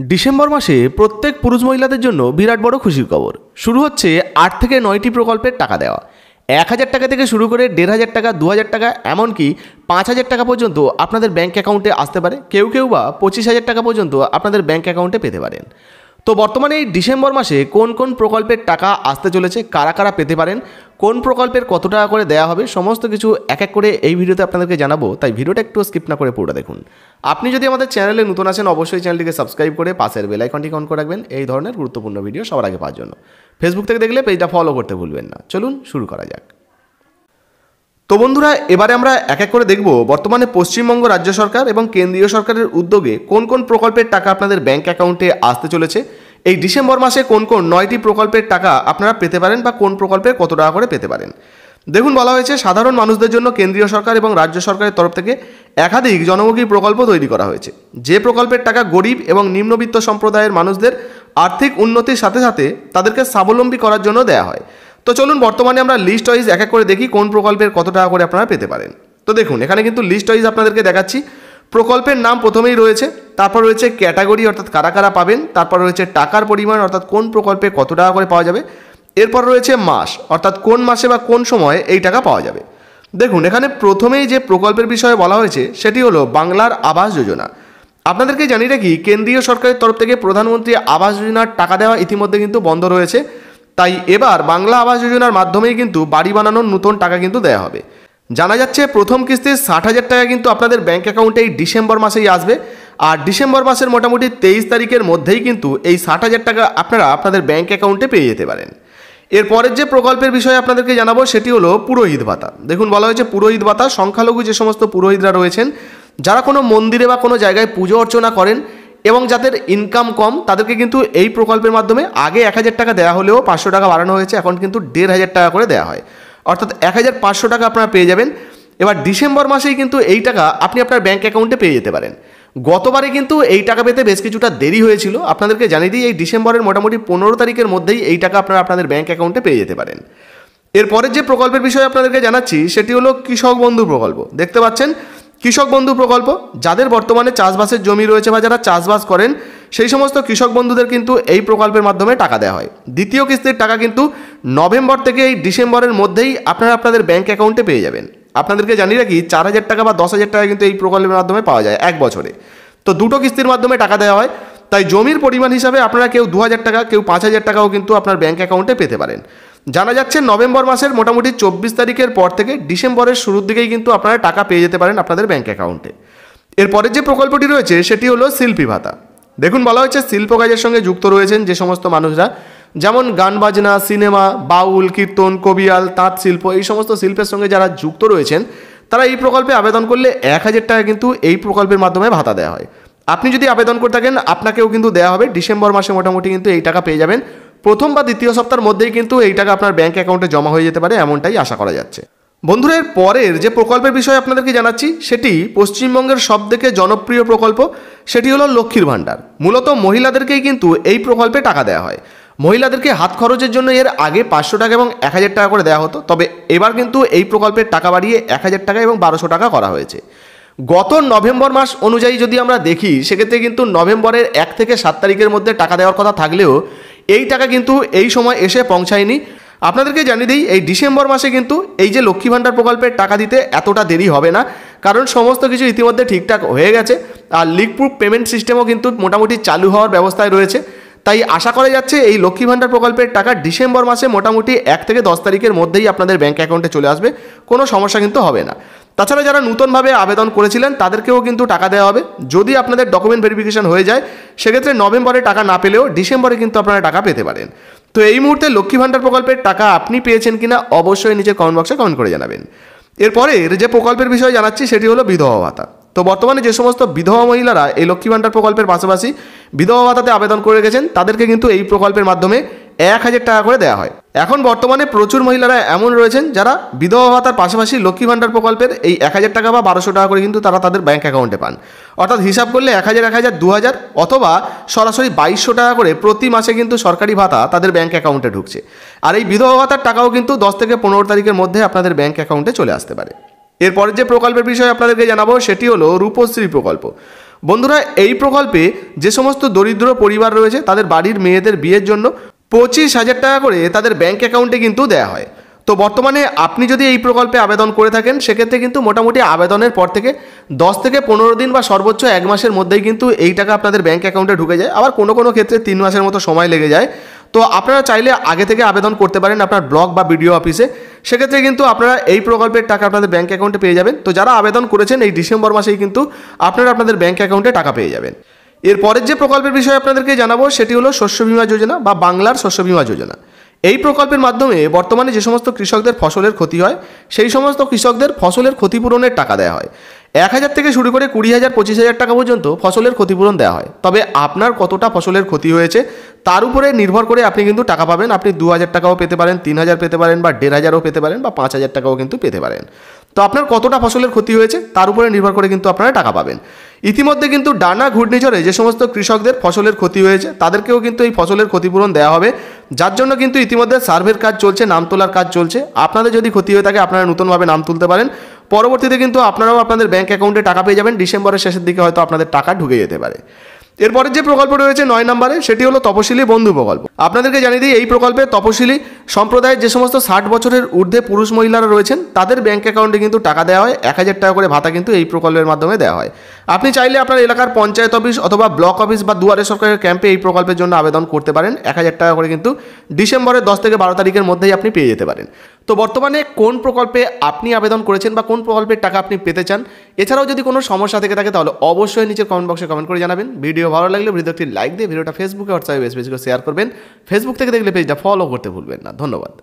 December মাসে প্রত্যেক পুরুষ মহিলাদের জন্য বিরাট বড় খুশির খবর। শুরু হচ্ছে 8 থেকে 9টি প্রকল্পের টাকা দেওয়া। 1000 টাকা থেকে শুরু করে 1500 টাকা, 2000 টাকা, এমনকি 5000 টাকা পর্যন্ত আপনাদের ব্যাঙ্ক অ্যাকাউন্টে আসতে পারে। কেউ কেউ বা 25,000 টাকা পর্যন্ত আপনাদের ব্যাঙ্ক অ্যাকাউন্টে পেতে পারেন। তো বর্তমানে এই ডিসেম্বর মাসে কোন কোন প্রকল্পের টাকা আসতে চলেছে, কারা কারা পেতে পারেন, কোন প্রকল্পের কত টাকা করে দেওয়া হবে, সমস্ত কিছু এক এক করে এই ভিডিওতে আপনাদেরকে জানাবো। তাই ভিডিওটা একটু স্কিপ না করে পুরোটা দেখুন। আপনি যদি আমাদের চ্যানেলে নতুন আছেন অবশ্যই চ্যানেলটিকে সাবস্ক্রাইব করে পাশের বেল আইকনটি অন করে রাখবেন এই ধরনের গুরুত্বপূর্ণ ভিডিও সবার আগে পাওয়ার জন্য। ফেসবুক থেকে দেখলে পেজটা ফলো করতে ভুলবেন না। চলুন শুরু করা যাক। তো বন্ধুরা, এবারে আমরা এক এক করে দেখব বর্তমানে পশ্চিমবঙ্গ রাজ্য সরকার এবং কেন্দ্রীয় সরকারের উদ্যোগে কোন কোন প্রকল্পের টাকা আপনাদের ব্যাঙ্ক অ্যাকাউন্টে আসতে চলেছে। এই ডিসেম্বর মাসে কোন কোন 9টি প্রকল্পের টাকা আপনারা পেতে পারেন বা কোন প্রকল্পের কত টাকা করে পেতে পারেন। দেখুন, বলা হয়েছে সাধারণ মানুষদের জন্য কেন্দ্রীয় সরকার এবং রাজ্য সরকারের তরফ থেকে একাধিক জনমুখী প্রকল্প তৈরি করা হয়েছে। যে প্রকল্পের টাকা গরিব এবং নিম্নবিত্ত সম্প্রদায়ের মানুষদের আর্থিক উন্নতির সাথে সাথে তাদেরকে স্বাবলম্বী করার জন্য দেওয়া হয়। তো চলুন বর্তমানে আমরা লিস্ট ওয়াইজ এক এক করে দেখি কোন প্রকল্পের কত টাকা করে আপনারা পেতে পারেন। তো দেখুন, এখানে কিন্তু লিস্ট ওয়াইজ আপনাদেরকে দেখাচ্ছি। প্রকল্পের নাম প্রথমেই রয়েছে, তারপর রয়েছে ক্যাটাগরি অর্থাৎ কারা কারা পাবেন, তারপর রয়েছে টাকার পরিমাণ অর্থাৎ কোন প্রকল্পে কত টাকা করে পাওয়া যাবে, এরপর রয়েছে মাস অর্থাৎ কোন মাসে বা কোন সময়ে এই টাকা পাওয়া যাবে। দেখুন, এখানে প্রথমেই যে প্রকল্পের বিষয়ে বলা হয়েছে সেটি হলো বাংলার আবাস যোজনা। আপনাদেরকে জানিয়ে রাখি, কেন্দ্রীয় সরকারের তরফ থেকে প্রধানমন্ত্রী আবাস যোজনার টাকা দেওয়া ইতিমধ্যে কিন্তু বন্ধ রয়েছে। তাই এবার বাংলা আবাস যোজনার মাধ্যমেই কিন্তু বাড়ি বানানোর নতুন টাকা কিন্তু দেওয়া হবে। জানা যাচ্ছে প্রথম কিস্তির 60,000 টাকা কিন্তু আপনাদের ব্যাঙ্ক অ্যাকাউন্টে এই ডিসেম্বর মাসেই আসবে। আর ডিসেম্বর মাসের মোটামুটি 23 তারিখের মধ্যেই কিন্তু এই 60,000 টাকা আপনারা আপনাদের ব্যাঙ্ক অ্যাকাউন্টে পেয়ে যেতে পারেন। এরপরের যে প্রকল্পের বিষয়ে আপনাদেরকে জানাবো সেটি হলো পুরোহিত ভাতা। দেখুন, বলা হয়েছে পুরোহিত ভাতা সংখ্যালঘু যে সমস্ত পুরোহিতরা রয়েছেন, যারা কোনো মন্দিরে বা কোনো জায়গায় পুজো অর্চনা করেন এবং যাদের ইনকাম কম, তাদেরকে কিন্তু এই প্রকল্পের মাধ্যমে আগে 1000 টাকা দেওয়া হলেও 500 টাকা বাড়ানো হয়েছে, এখন কিন্তু 1500 টাকা করে দেওয়া হয়, অর্থাৎ 1500 টাকা আপনারা পেয়ে যাবেন। এবার ডিসেম্বর মাসেই কিন্তু এই টাকা আপনি আপনার ব্যাঙ্ক অ্যাকাউন্টে পেয়ে যেতে পারেন। গতবারে কিন্তু এই টাকা পেতে বেশ কিছুটা দেরি হয়েছিল। আপনাদেরকে জানিয়ে দিই, এই ডিসেম্বরের মোটামুটি 15 তারিখের মধ্যেই এই টাকা আপনারা আপনাদের ব্যাঙ্ক অ্যাকাউন্টে পেয়ে যেতে পারেন। এরপরের যে প্রকল্পের বিষয়ে আপনাদেরকে জানাচ্ছি সেটি হলো কৃষক বন্ধু প্রকল্প। দেখতে পাচ্ছেন কৃষক বন্ধু প্রকল্প, যাদের বর্তমানে চাষবাসের জমি রয়েছে বা যারা চাষবাস করেন সেই সমস্ত কৃষক বন্ধুদের কিন্তু এই প্রকল্পের মাধ্যমে টাকা দেওয়া হয়। দ্বিতীয় কিস্তির টাকা কিন্তু নভেম্বর থেকে এই ডিসেম্বরের মধ্যেই আপনারা আপনাদের ব্যাঙ্ক অ্যাকাউন্টে পেয়ে যাবেন। আপনাদেরকে জানিয়ে রাখি 4000 টাকা বা 10,000 টাকা কিন্তু এই প্রকল্পের মাধ্যমে পাওয়া যায় এক বছরে। তো দুটো কিস্তির মাধ্যমে টাকা দেওয়া হয়। তাই জমির পরিমাণ হিসাবে আপনারা কেউ 2000 টাকা, কেউ 5000 টাকাও কিন্তু আপনার ব্যাঙ্ক অ্যাকাউন্টে পেতে পারেন। জানা যাচ্ছে নভেম্বর মাসের মোটামুটি 24 তারিখের পর থেকে ডিসেম্বরের শুরুর দিকেই কিন্তু আপনারা টাকা পেয়ে যেতে পারেন আপনাদের ব্যাঙ্ক অ্যাকাউন্টে। এরপরের যে প্রকল্পটি রয়েছে সেটি হলো শিল্পী ভাতা। দেখুন, বলা হয়েছে শিল্প কাজের সঙ্গে যুক্ত রয়েছেন যে সমস্ত মানুষরা, যেমন গান বাজনা, সিনেমা, বাউল, কীর্তন, কবিয়াল, তাঁত শিল্প, এই সমস্ত শিল্পের সঙ্গে যারা যুক্ত রয়েছেন তারা এই প্রকল্পে আবেদন করলে 1000 টাকা কিন্তু এই প্রকল্পের মাধ্যমে ভাতা দেওয়া হয়। আপনি যদি আবেদন করে থাকেন আপনাকেও কিন্তু দেওয়া হবে। ডিসেম্বর মাসে মোটামুটি কিন্তু এই টাকা পেয়ে যাবেন। প্রথম বা দ্বিতীয় সপ্তাহের মধ্যেই কিন্তু এই টাকা আপনার ব্যাঙ্ক অ্যাকাউন্টে জমা হয়ে যেতে পারে, এমনটাই আশা করা যাচ্ছে। বন্ধুরা, এর পরের যে প্রকল্পের বিষয়ে আপনাদেরকে জানাচ্ছি সেটি পশ্চিমবঙ্গের সবথেকে জনপ্রিয় প্রকল্প, সেটি হলো লক্ষ্মীর ভাণ্ডার। মূলত মহিলাদেরকেই কিন্তু এই প্রকল্পে টাকা দেওয়া হয়। মহিলাদেরকে হাত খরচের জন্য এর আগে 500 টাকা এবং 1000 টাকা করে দেওয়া হতো, তবে এবার কিন্তু এই প্রকল্পের টাকা বাড়িয়ে 1000 টাকা এবং 1200 টাকা করা হয়েছে। গত নভেম্বর মাস অনুযায়ী যদি আমরা দেখি সেক্ষেত্রে কিন্তু নভেম্বরের 1 থেকে 7 তারিখের মধ্যে টাকা দেওয়ার কথা থাকলেও এই টাকা কিন্তু এই সময় এসে পৌঁছায়নি। আপনাদেরকে জানিয়ে দিই, এই ডিসেম্বর মাসে কিন্তু এই যে লক্ষ্মী ভাণ্ডার প্রকল্পের টাকা দিতে এতটা দেরি হবে না, কারণ সমস্ত কিছু ইতিমধ্যে ঠিকঠাক হয়ে গেছে। আর লিক প্রুফ পেমেন্ট সিস্টেমও কিন্তু মোটামুটি চালু হওয়ার ব্যবস্থায় রয়েছে। তাই আশা করা যাচ্ছে এই লক্ষ্মী ভাণ্ডার প্রকল্পের টাকা ডিসেম্বর মাসে মোটামুটি 1 থেকে 10 তারিখের মধ্যেই আপনাদের ব্যাঙ্ক অ্যাকাউন্টে চলে আসবে, কোনো সমস্যা কিন্তু হবে না। তাছাড়া যারা নতুনভাবে আবেদন করেছিলেন তাদেরকেও কিন্তু টাকা দেওয়া হবে। যদি আপনাদের ডকুমেন্ট ভেরিফিকেশন হয়ে যায় সেক্ষেত্রে নভেম্বরে টাকা না পেলেও ডিসেম্বরে কিন্তু আপনারা টাকা পেতে পারেন। তো এই মুহূর্তে লক্ষ্মী ভাণ্ডার প্রকল্পের টাকা আপনি পেয়েছেন কিনা অবশ্যই নিচে কমেন্ট বক্সে কমেন্ট করে জানাবেন। এরপরের যে প্রকল্পের বিষয়ে জানাচ্ছি সেটি হলো বিধবা ভাতা। তো বর্তমানে যে সমস্ত বিধবা মহিলারা এই লক্ষ্মী ভাণ্ডার প্রকল্পের পাশাপাশি বিধবা ভাতাতে আবেদন করে রেখেছেন তাদেরকে কিন্তু এই প্রকল্পের মাধ্যমে 1000 টাকা করে দেওয়া হয়। এখন বর্তমানে প্রচুর মহিলারা এমন রয়েছেন যারা বিধবা ভাতার পাশাপাশি লক্ষ্মী ভাণ্ডার প্রকল্পের এই 1000 টাকা বা 1200 টাকা করে কিন্তু তারা তাদের ব্যাঙ্ক অ্যাকাউন্টে পান। অর্থাৎ হিসাব করলে 1000, 1000, 2000 অথবা সরাসরি 2200 টাকা করে প্রতি মাসে কিন্তু সরকারি ভাতা তাদের ব্যাঙ্ক অ্যাকাউন্টে ঢুকছে। আর এই বিধবা ভাতার টাকাও কিন্তু 10 থেকে 15 তারিখের মধ্যে আপনাদের ব্যাঙ্ক অ্যাকাউন্টে চলে আসতে পারে। এরপরের যে প্রকল্পের বিষয়ে আপনাদেরকে জানাবো সেটি হলো রূপশ্রী প্রকল্প। বন্ধুরা, এই প্রকল্পে যে সমস্ত দরিদ্র পরিবার রয়েছে তাদের বাড়ির মেয়েদের বিয়ের জন্য 25,000 টাকা করে তাদের ব্যাঙ্ক অ্যাকাউন্টে কিন্তু দেওয়া হয়। তো বর্তমানে আপনি যদি এই প্রকল্পে আবেদন করে থাকেন সেক্ষেত্রে কিন্তু মোটামুটি আবেদনের পর থেকে 10 থেকে 15 দিন বা সর্বোচ্চ 1 মাসের মধ্যেই কিন্তু এই টাকা আপনাদের ব্যাঙ্ক অ্যাকাউন্টে ঢুকে যায়। আবার কোনো কোনো ক্ষেত্রে 3 মাসের মতো সময় লেগে যায়। তো আপনারা চাইলে আগে থেকে আবেদন করতে পারেন আপনার ব্লক বা বিডিও অফিসে। সেক্ষেত্রে কিন্তু আপনারা এই প্রকল্পের টাকা আপনাদের ব্যাঙ্ক অ্যাকাউন্টে পেয়ে যাবেন। তো যারা আবেদন করেছেন এই ডিসেম্বর মাসেই কিন্তু আপনারা আপনাদের ব্যাঙ্ক অ্যাকাউন্টে টাকা পেয়ে যাবেন। এরপরের যে প্রকল্পের বিষয়ে আপনাদেরকে জানাবো সেটি হলো শস্য বীমা যোজনা বা বাংলার শস্য বীমা যোজনা। এই প্রকল্পের মাধ্যমে বর্তমানে যে সমস্ত কৃষকদের ফসলের ক্ষতি হয় সেই সমস্ত কৃষকদের ফসলের ক্ষতিপূরণের টাকা দেওয়া হয়। 1,000 থেকে শুরু করে 20,000 25,000 টাকা পর্যন্ত ফসলের ক্ষতিপূরণ দেওয়া হয়। তবে আপনার কতটা ফসলের ক্ষতি হয়েছে তার উপরে নির্ভর করে আপনি কিন্তু টাকা পাবেন। আপনি 2,000 টাকাও পেতে পারেন, 3,000 পেতে পারেন, বা 1,500ও পেতে পারেন, বা 5,000 টাকাও কিন্তু পেতে পারেন। তো আপনার কতটা ফসলের ক্ষতি হয়েছে তার উপরে নির্ভর করে কিন্তু আপনারা টাকা পাবেন। ইতিমধ্যে কিন্তু ডানা ঘূর্ণিঝড়ে যে সমস্ত কৃষকদের ফসলের ক্ষতি হয়েছে তাদেরকেও কিন্তু এই ফসলের ক্ষতিপূরণ দেওয়া হবে, যার জন্য কিন্তু ইতিমধ্যে সার্ভের কাজ চলছে, নাম তোলার কাজ চলছে। আপনাদের যদি ক্ষতি হয়ে থাকে আপনারা নতুনভাবে নাম তুলতে পারেন। পরবর্তীতে কিন্তু আপনারাও আপনাদের ব্যাঙ্ক অ্যাকাউন্টে টাকা পেয়ে যাবেন। ডিসেম্বরের শেষের দিকে হয়তো আপনাদের টাকা ঢুকে যেতে পারে। এরপরের যে প্রকল্প রয়েছে 9 নম্বরে সেটি হলো তপশিলি বন্ধু প্রকল্প। আপনাদেরকে জানিয়ে দিই এই প্রকল্পে তপশিলি সম্প্রদায়ের যে সমস্ত 60 বছরের ঊর্ধ্বে পুরুষ মহিলারা রয়েছেন তাদের ব্যাঙ্ক অ্যাকাউন্টে কিন্তু টাকা দেওয়া হয়। 1,000 টাকা করে ভাতা কিন্তু এই প্রকল্পের মাধ্যমে দেওয়া হয়। আপনি চাইলে আপনার এলাকার পঞ্চায়েত অফিস অথবা ব্লক অফিস বা দুয়ারে সরকারের ক্যাম্পে এই প্রকল্পের জন্য আবেদন করতে পারেন। 1,000 টাকা করে কিন্তু ডিসেম্বরের 10 থেকে 12 তারিখের মধ্যেই আপনি পেয়ে যেতে পারেন। তো বর্তমানে কোন প্রকল্পে আপনি আবেদন করেছেন বা কোন প্রকল্পের টাকা আপনি পেতে চান, এছাড়াও যদি কোনো সমস্যা থেকে থাকে তাহলে অবশ্যই নিচে কমেন্ট বক্সে কমেন্ট করে জানাবেন। ভিডিও ভালো লাগলে ভিডিওটি লাইক দিয়ে ভিডিওটা ফেসবুকে হোয়াটসঅ্যাপে বেশি করে শেয়ার করবেন। ফেসবুক থেকে দেখলে পেজটা ফলো করতে ভুলবেন না। ধন্যবাদ।